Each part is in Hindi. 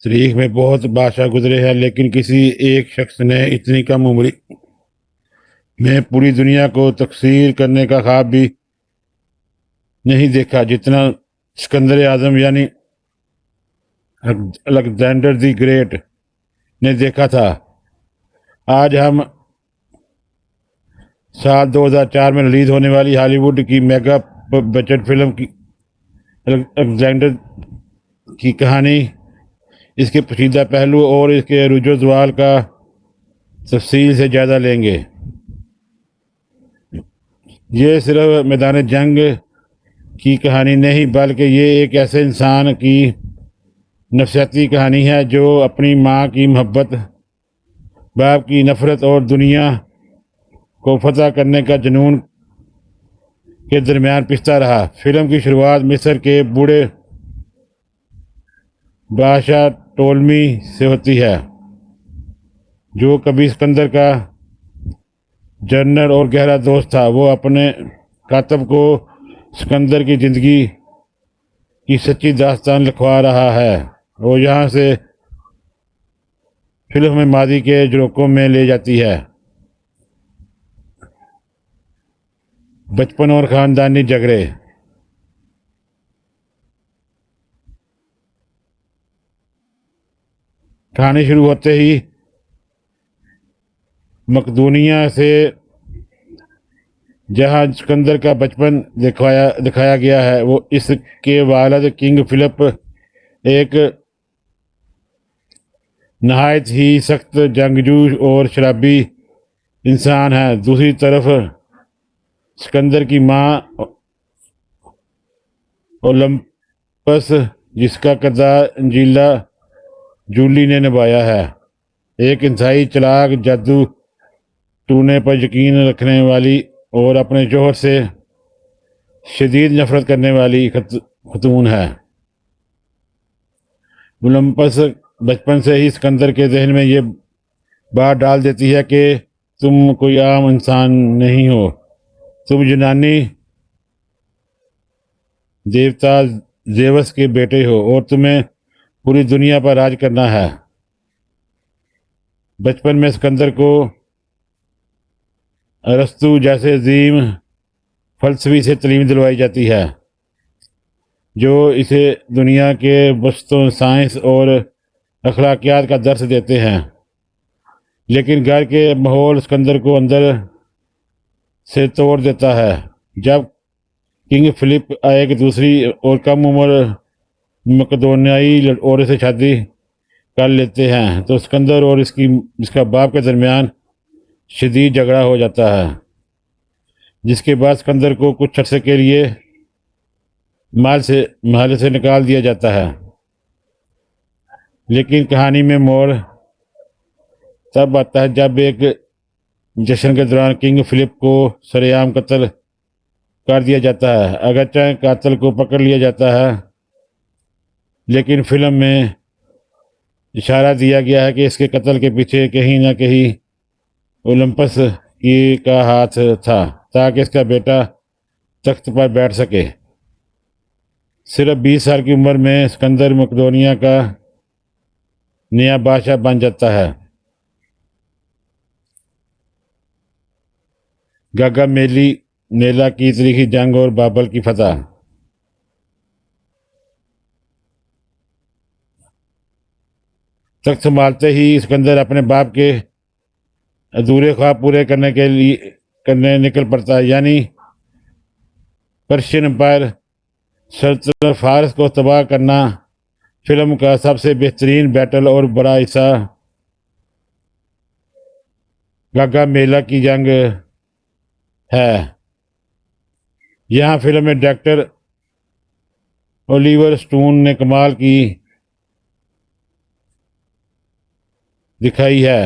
तारीख में बहुत बादशाह गुजरे हैं, लेकिन किसी एक शख्स ने इतनी कम उम्र में पूरी दुनिया को तकसीर करने का ख्वाब भी नहीं देखा जितना सिकंदर आजम यानी अलेक्जेंडर द ग्रेट ने देखा था। आज हम साल 2004 में रिलीज होने वाली हॉलीवुड की मेगा बजट फिल्म की अलेक्जेंडर की कहानी, इसके पेचीदा पहलू और इसके रुजो सवाल का तफसील से ज़्यादा लेंगे। ये सिर्फ मैदान जंग की कहानी नहीं, बल्कि ये एक ऐसे इंसान की नफसियाती कहानी है जो अपनी माँ की मोहब्बत, बाप की नफ़रत और दुनिया को फतह करने का जुनून के दरमियान पिसता रहा। फिल्म की शुरुआत मिस्र के बूढ़े बादशाह टोलमी से होती है, जो कभी सिकंदर का जनरल और गहरा दोस्त था। वो अपने कातब को सिकंदर की ज़िंदगी की सच्ची दास्तान लिखवा रहा है और यहाँ से फिल्म में मादी के झरोकों में ले जाती है। बचपन और ख़ानदानी झगड़े। कहानी शुरू होते ही मकदूनिया से, जहाँ सिकंदर का बचपन दिखाया गया है, वो इसके वालिद किंग फिलिप एक नहायत ही सख्त जंगजू और शराबी इंसान है। दूसरी तरफ सिकंदर की माँ ओलंपस, जिसका किरदार अंजीला जूली ने निभाया है, एक इंतहाई चालाक, जादू टूने पर यकीन रखने वाली और अपने जौहर से शदीद नफरत करने वाली खतून है। ओलंपस बचपन से ही सिकंदर के जहन में ये बात डाल देती है कि तुम कोई आम इंसान नहीं हो, तुम यूनानी देवता जेवस के बेटे हो और तुम्हें पूरी दुनिया पर राज करना है। बचपन में सिकंदर को अरस्तु जैसे अजीम फलसफी से तालीम दिलवाई जाती है, जो इसे दुनिया के वस्तुओं, साइंस और अखलाकियात का दर्स देते हैं। लेकिन घर के माहौल सिकंदर को अंदर से तोड़ देता है। जब किंग फिलिप एक दूसरी और कम उम्र मकदोनियाई औरत से शादी कर लेते हैं, तो सिकंदर और इसका बाप के दरमियान शदीद झगड़ा हो जाता है, जिसके बाद सिकंदर को कुछ अरसे के लिए महल से निकाल दिया जाता है। लेकिन कहानी में मोड़ तब आता है जब एक जश्न के दौरान किंग फिलिप को सरेआम कत्ल कर दिया जाता है। अगरचे कातिल को पकड़ लिया जाता है, लेकिन फिल्म में इशारा दिया गया है कि इसके कत्ल के पीछे कहीं ना कहीं ओलंपस की का हाथ था, ताकि इसका बेटा तख्त पर बैठ सके। सिर्फ 20 साल की उम्र में सिकंदर मकदोनिया का नया बादशाह बन जाता है। गागा मेला की तारीखी जंग और बाबर की फतह। तख्त संभालते ही सिकंदर अपने बाप के अधूरे ख्वाब पूरे करने निकल पड़ता है, यानी पर्शियन एम्पायर सल्तनत फारस को तबाह करना। फिल्म का सबसे बेहतरीन बैटल और बड़ा हिस्सा गागा मेला की जंग है। यहाँ फिल्म में डायरेक्टर ओलिवर स्टोन ने कमाल की दिखाई है।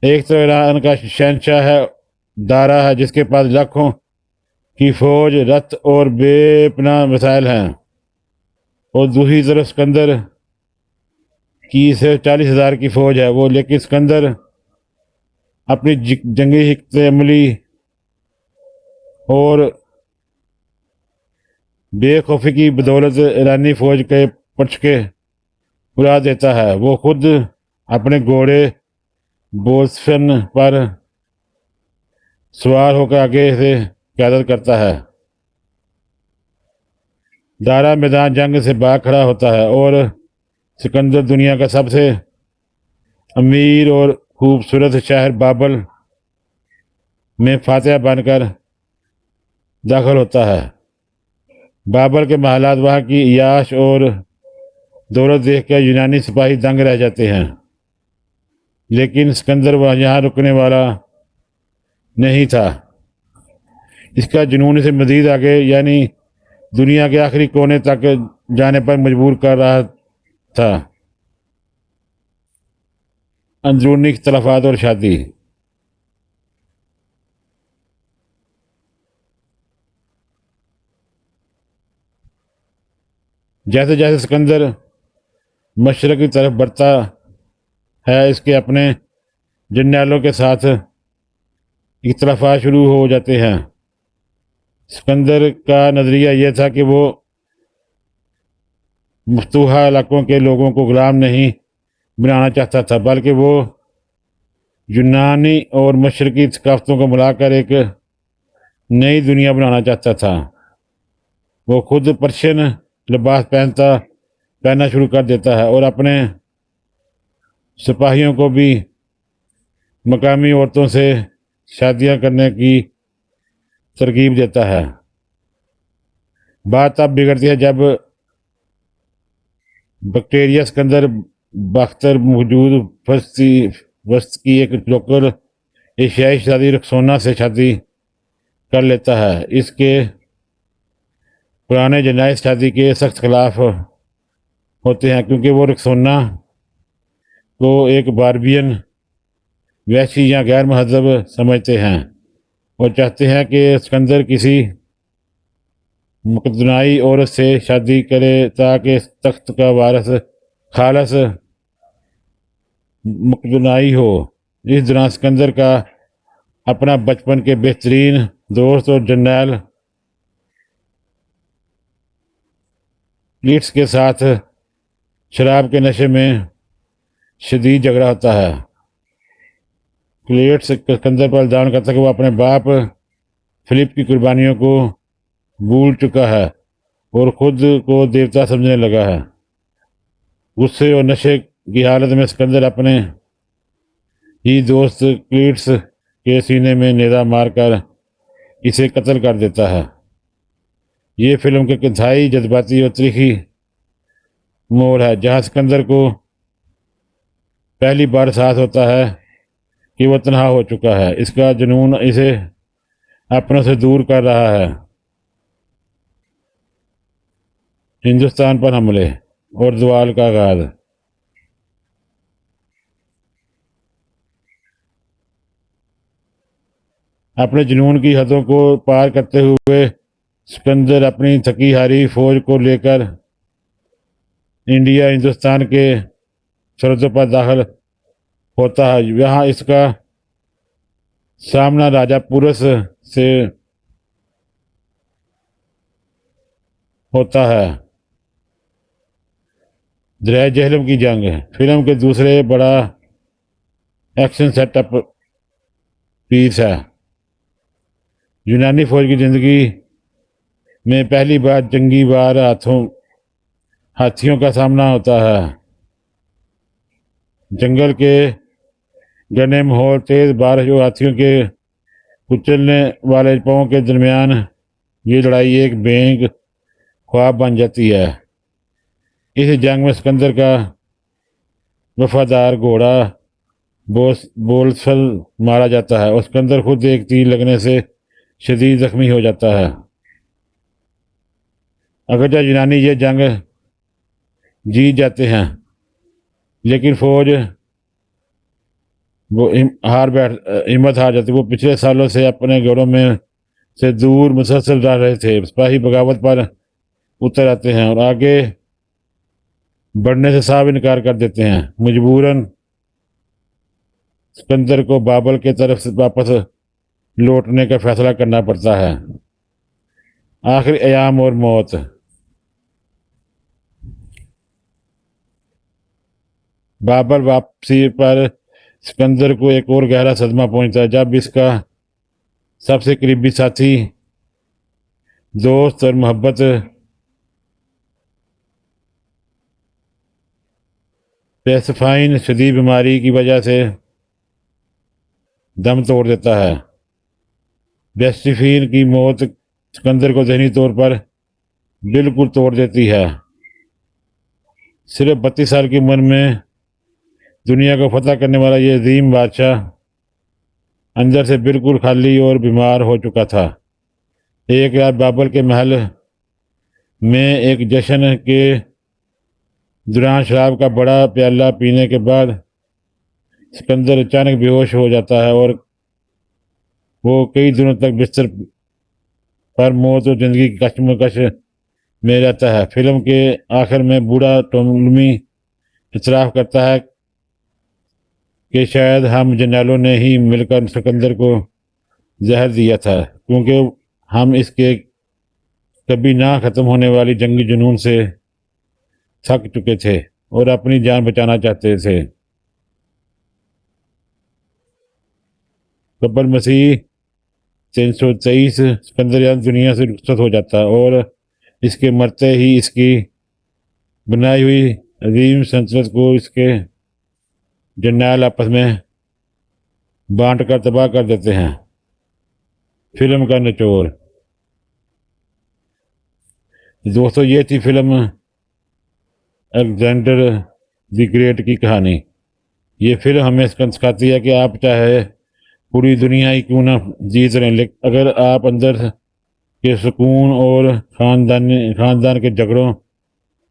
एक तो ईरान का शहंशाह है, दारा है, जिसके पास लाखों की फौज, रथ और बेपनाह वसाइल हैं, और दूसरी तरफ सिकंदर की सिर्फ 40,000 की फौज है। वो लेकिन सिकंदर अपनी जंगी हिकमत अमली और बेखौफी की बदौलत ईरानी फौज के पक्ष के उड़ा देता है। वो खुद अपने घोड़े बोल्सन पर सवार होकर आगे से क़यादत करता है। दारा मैदान जंग से भाग खड़ा होता है और सिकंदर दुनिया का सबसे अमीर और खूबसूरत शहर बाबल में फातह बनकर दाखिल होता है। बाबर के महलात, वहाँ की याश और दौलत देखकर यूनानी सिपाही दंग रह जाते हैं, लेकिन सिकंदर वह यहाँ रुकने वाला नहीं था। इसका जुनून इसे मजीद आगे यानी दुनिया के आखिरी कोने तक जाने पर मजबूर कर रहा था। अंदरूनी इख्तलाफात और शादी। जैसे जैसे सिकंदर मशरक़ की तरफ बढ़ता है, इसके अपने जर्नैलों के साथ इख्तलाफात शुरू हो जाते हैं। सिकंदर का नज़रिया यह था कि वो मफ्तूहा इलाकों के लोगों को गुलाम नहीं बनाना चाहता था, बल्कि वो यूनानी और मशरक़ी थकाफ़तों को मिलाकर एक नई दुनिया बनाना चाहता था। वो खुद पर्शियन लिबास पहनना शुरू कर देता है और अपने सिपाहियों को भी मकामी औरतों से शादियां करने की तरकीब देता है। बात तब बिगड़ती है जब बैक्टीरिया सिकंदर बख्तर मौजूद वस्त की एक लोकल एशियाई शादी रक्सोना से शादी कर लेता है। इसके पुराने जनाइज शादी के सख्त खिलाफ होते हैं, क्योंकि वो रक्सोना को एक बारबियन वैशी या गैर महजब समझते हैं और चाहते हैं कि सिकंदर किसी मुकदनाई औरत से शादी करे ताकि तख्त का वारिस खालस मुकदनाई हो। इस दौरान सिकंदर का अपना बचपन के बेहतरीन दोस्त और जर्नैल लीड्स के साथ शराब के नशे में शदीद झगड़ा होता है। क्लेट्स सिकंदर पर इल्ज़ाम करता है कि वो अपने बाप फिलिप की कुर्बानियों को भूल चुका है और खुद को देवता समझने लगा है। गुस्से और नशे की हालत में सिकंदर अपने ही दोस्त क्लीट्स के सीने में नेज़ा मारकर इसे कत्ल कर देता है। ये फिल्म के इंतहाई जज्बाती और तीखी मोड़ है, जहाँ सिकंदर को पहली बार एहसास होता है कि वह तन्हा हो चुका है। इसका जुनून इसे अपनों से दूर कर रहा है। हिंदुस्तान पर हमले और ज़वाल का आगाज़। अपने जुनून की हदों को पार करते हुए सिकंदर अपनी थकी हारी फौज को लेकर इंडिया हिंदुस्तान के सरहदों पर दाखिल होता है। यहाँ इसका सामना राजा पुरस से होता है। दरिया जहलम की जंग फिल्म के दूसरे बड़ा एक्शन सेटअप पीस है। यूनानी फौज की ज़िंदगी में पहली बार जंगी बार हाथियों का सामना होता है। जंगल के घने माहौल, तेज बारिश और हाथियों के कुचलने वाले पाँव के दरमियान ये लड़ाई एक बेंग ख्वाब बन जाती है। इस जंग में सिकंदर का वफादार घोड़ा बोल्सल मारा जाता है और सिकंदर खुद एक तीर लगने से शदीद जख्मी हो जाता है। अगरचे यूनानी ये जंग जीत जाते हैं, लेकिन फौज वो हिम्मत हार जाती। वो पिछले सालों से अपने घरों में से दूर मुसलसल रह रहे थे। सिपाही बगावत पर उतर आते हैं और आगे बढ़ने से साफ इनकार कर देते हैं। मजबूरन सिकंदर को बाबर के तरफ से वापस लौटने का फैसला करना पड़ता है। आखिरी अयाम और मौत। बाबर वापसी पर सिकंदर को एक और गहरा सदमा पहुंचा जब इसका सबसे करीबी साथी, दोस्त और मोहब्बत पेसफाइन शदीद बीमारी की वजह से दम तोड़ देता है। बेस्टिफिन की मौत सिकंदर को जहनी तौर पर बिल्कुल तोड़ देती है। सिर्फ 32 साल की उम्र में दुनिया को फतह करने वाला ये अजीम बादशाह अंदर से बिल्कुल खाली और बीमार हो चुका था। एक रात बाबर के महल में एक जश्न के दौरान शराब का बड़ा प्याला पीने के बाद सिकंदर अचानक बेहोश हो जाता है और वो कई दिनों तक बिस्तर पर मौत और जिंदगी की कश्मकश में रहता है। फिल्म के आखिर में बूढ़ा टोमी इतराफ़ करता है कि शायद हम जर्नैलों ने ही मिलकर सिकंदर को जहर दिया था, क्योंकि हम इसके कभी ना ख़त्म होने वाली जंगी जुनून से थक चुके थे और अपनी जान बचाना चाहते थे। कब्र मसीह 323 सिकंदर दुनिया से रुखसत हो जाता है और इसके मरते ही इसकी बनाई हुई अजीम सल्तनत को इसके जर्नैल आपस में बांट कर तबाह कर देते हैं। फिल्म का निचोड़। दोस्तों, ये थी फिल्म अलेक्जेंडर द ग्रेट की कहानी। ये फिल्म हमें सिखाती है कि आप चाहे पूरी दुनिया ही क्यों ना जीत रहे, लेकिन अगर आप अंदर के सुकून और खानदान के झगड़ों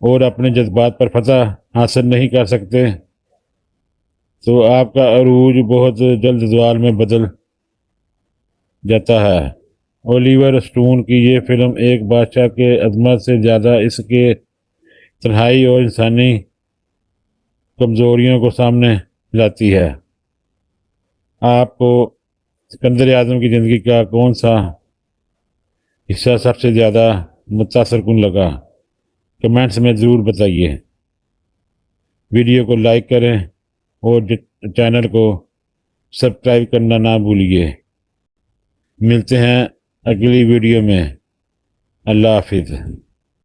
और अपने जज्बात पर फतह हासिल नहीं कर सकते तो आपका अरूज बहुत जल्द ज़वाल में बदल जाता है। ओलिवर स्टोन की ये फिल्म एक बादशाह के अजमत से ज़्यादा इसके तन्हाई और इंसानी कमज़ोरियों को सामने लाती है। आपको सिकंदर आज़म की ज़िंदगी का कौन सा हिस्सा सबसे ज़्यादा मुतासरकुन लगा? कमेंट्स में ज़रूर बताइए। वीडियो को लाइक करें और चैनल को सब्सक्राइब करना ना भूलिए। मिलते हैं अगली वीडियो में। अल्लाह हाफिज़।